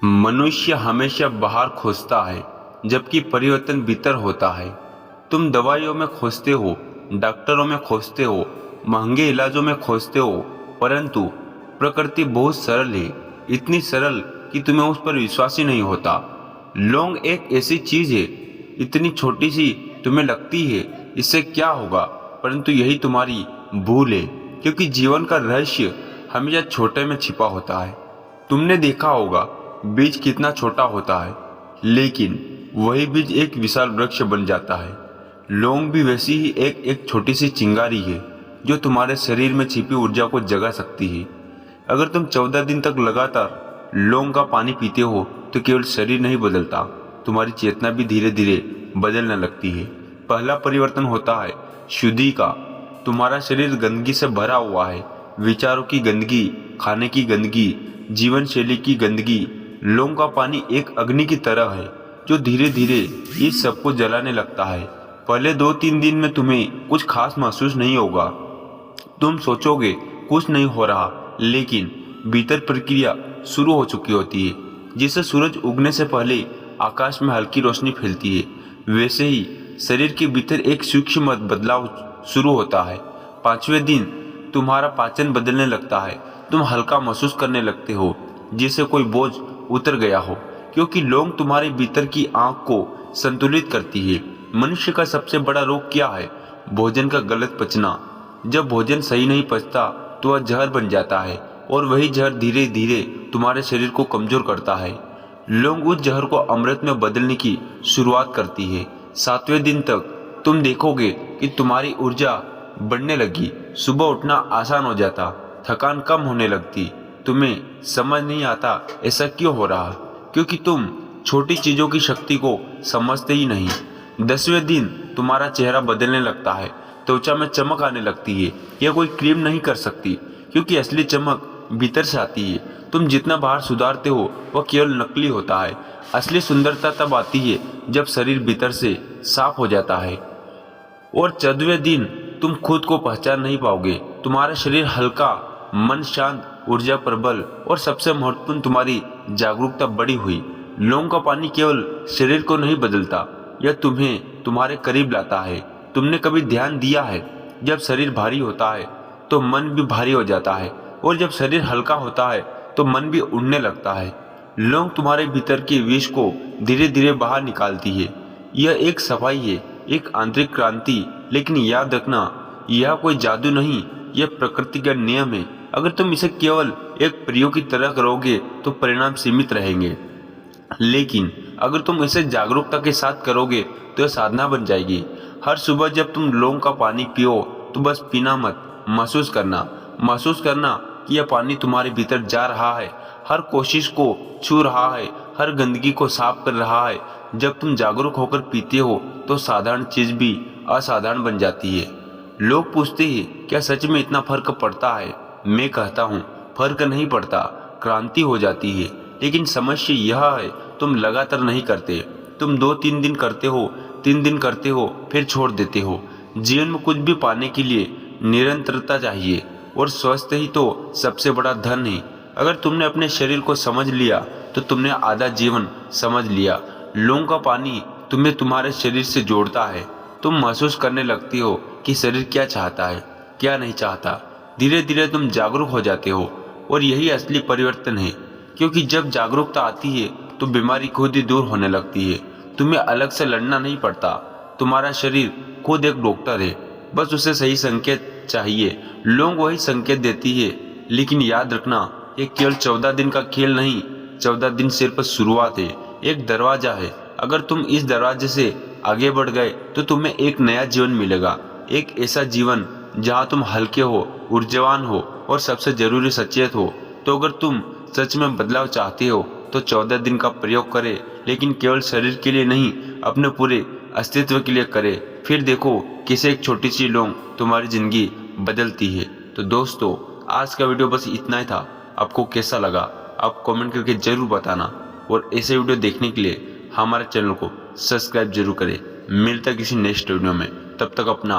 मनुष्य हमेशा बाहर खोजता है जबकि परिवर्तन भीतर होता है। तुम दवाइयों में खोजते हो, डॉक्टरों में खोजते हो, महंगे इलाजों में खोजते हो, परंतु प्रकृति बहुत सरल है, इतनी सरल कि तुम्हें उस पर विश्वास ही नहीं होता। लौंग एक ऐसी चीज है, इतनी छोटी सी तुम्हें लगती है इससे क्या होगा, परंतु यही तुम्हारी भूल है, क्योंकि जीवन का रहस्य हमेशा छोटे में छिपा होता है। तुमने देखा होगा बीज कितना छोटा होता है, लेकिन वही बीज एक विशाल वृक्ष बन जाता है। लौंग भी वैसी ही एक छोटी सी चिंगारी है जो तुम्हारे शरीर में छिपी ऊर्जा को जगा सकती है। अगर तुम 14 दिन तक लगातार लौंग का पानी पीते हो तो केवल शरीर नहीं बदलता, तुम्हारी चेतना भी धीरे धीरे बदलने लगती है। पहला परिवर्तन होता है शुद्धि का। तुम्हारा शरीर गंदगी से भरा हुआ है, विचारों की गंदगी, खाने की गंदगी, जीवन शैली की गंदगी। लौंग का पानी एक अग्नि की तरह है जो धीरे धीरे इस सब को जलाने लगता है। पहले 2-3 दिन में तुम्हें कुछ खास महसूस नहीं होगा, तुम सोचोगे कुछ नहीं हो रहा, लेकिन भीतर प्रक्रिया शुरू हो चुकी होती है। जिसे सूरज उगने से पहले आकाश में हल्की रोशनी फैलती है, वैसे ही शरीर के भीतर एक सूक्ष्म बदलाव शुरू होता है। 5वें दिन तुम्हारा पाचन बदलने लगता है, तुम हल्का महसूस करने लगते हो, जिसे कोई बोझ उतर गया हो, क्योंकि लौंग तुम्हारे भीतर की आंख को संतुलित करती है। मनुष्य का सबसे बड़ा रोग क्या है? भोजन का गलत पचना। जब भोजन सही नहीं पचता तो वह जहर बन जाता है, और वही जहर धीरे धीरे तुम्हारे शरीर को कमजोर करता है। लौंग उस जहर को अमृत में बदलने की शुरुआत करती है। 7वें दिन तक तुम देखोगे कि तुम्हारी ऊर्जा बढ़ने लगी, सुबह उठना आसान हो जाता, थकान कम होने लगती। तुम्हें समझ नहीं आता ऐसा क्यों हो रहा, क्योंकि तुम छोटी चीजों की शक्ति को समझते ही नहीं। 10वें दिन तुम्हारा चेहरा बदलने लगता है, त्वचा में चमक आने लगती है। यह कोई क्रीम नहीं कर सकती, क्योंकि असली चमक भीतर से आती है। तुम जितना बाहर सुधारते हो वह केवल नकली होता है। असली सुंदरता तब आती है जब शरीर भीतर से साफ हो जाता है। और 14वें दिन तुम खुद को पहचान नहीं पाओगे। तुम्हारा शरीर हल्का, मन शांत, ऊर्जा प्रबल, और सबसे महत्वपूर्ण तुम्हारी जागरूकता बढ़ी हुई। लौंग का पानी केवल शरीर को नहीं बदलता, यह तुम्हें तुम्हारे करीब लाता है। तुमने कभी ध्यान दिया है, जब शरीर भारी होता है तो मन भी भारी हो जाता है, और जब शरीर हल्का होता है तो मन भी उड़ने लगता है। लौंग तुम्हारे भीतर के विष को धीरे धीरे बाहर निकालती है। यह एक सफाई है, एक आंतरिक क्रांति। लेकिन याद रखना, यह कोई जादू नहीं, यह प्रकृति का नियम है। अगर तुम इसे केवल एक प्रयोग की तरह करोगे तो परिणाम सीमित रहेंगे, लेकिन अगर तुम इसे जागरूकता के साथ करोगे तो यह साधना बन जाएगी। हर सुबह जब तुम लौंग का पानी पियो तो बस पीना मत, महसूस करना कि यह पानी तुम्हारे भीतर जा रहा है, हर कोशिश को छू रहा है, हर गंदगी को साफ कर रहा है। जब तुम जागरूक होकर पीते हो तो साधारण चीज भी असाधारण बन जाती है। लोग पूछते हैं क्या सच में इतना फर्क पड़ता है? मैं कहता हूँ फर्क नहीं पड़ता, क्रांति हो जाती है। लेकिन समस्या यह है, तुम लगातार नहीं करते। तुम 2-3 दिन करते हो, 3 दिन करते हो, फिर छोड़ देते हो। जीवन में कुछ भी पाने के लिए निरंतरता चाहिए, और स्वस्थ ही तो सबसे बड़ा धन है। अगर तुमने अपने शरीर को समझ लिया तो तुमने आधा जीवन समझ लिया। लौंग का पानी तुम्हें तुम्हारे शरीर से जोड़ता है। तुम महसूस करने लगती हो कि शरीर क्या चाहता है, क्या नहीं चाहता। धीरे धीरे तुम जागरूक हो जाते हो, और यही असली परिवर्तन है, क्योंकि जब जागरूकता आती है तो बीमारी खुद ही दूर होने लगती है। तुम्हें अलग से लड़ना नहीं पड़ता, तुम्हारा शरीर खुद एक डॉक्टर है, बस उसे सही संकेत चाहिए। लौंग वही संकेत देती है। लेकिन याद रखना, ये केवल 14 दिन का खेल नहीं, 14 दिन सिर्फ शुरुआत है, एक दरवाजा है। अगर तुम इस दरवाजे से आगे बढ़ गए तो तुम्हें एक नया जीवन मिलेगा, एक ऐसा जीवन जहां तुम हल्के हो, ऊर्जावान हो, और सबसे जरूरी सचेत हो। तो अगर तुम सच में बदलाव चाहते हो तो 14 दिन का प्रयोग करें, लेकिन केवल शरीर के लिए नहीं, अपने पूरे अस्तित्व के लिए करें। फिर देखो किसे एक छोटी सी लौंग तुम्हारी जिंदगी बदलती है। तो दोस्तों, आज का वीडियो बस इतना ही था। आपको कैसा लगा आप कमेंट करके जरूर बताना, और ऐसे वीडियो देखने के लिए हमारे चैनल को सब्सक्राइब जरूर करें। मिलता किसी नेक्स्ट वीडियो में, तब तक अपना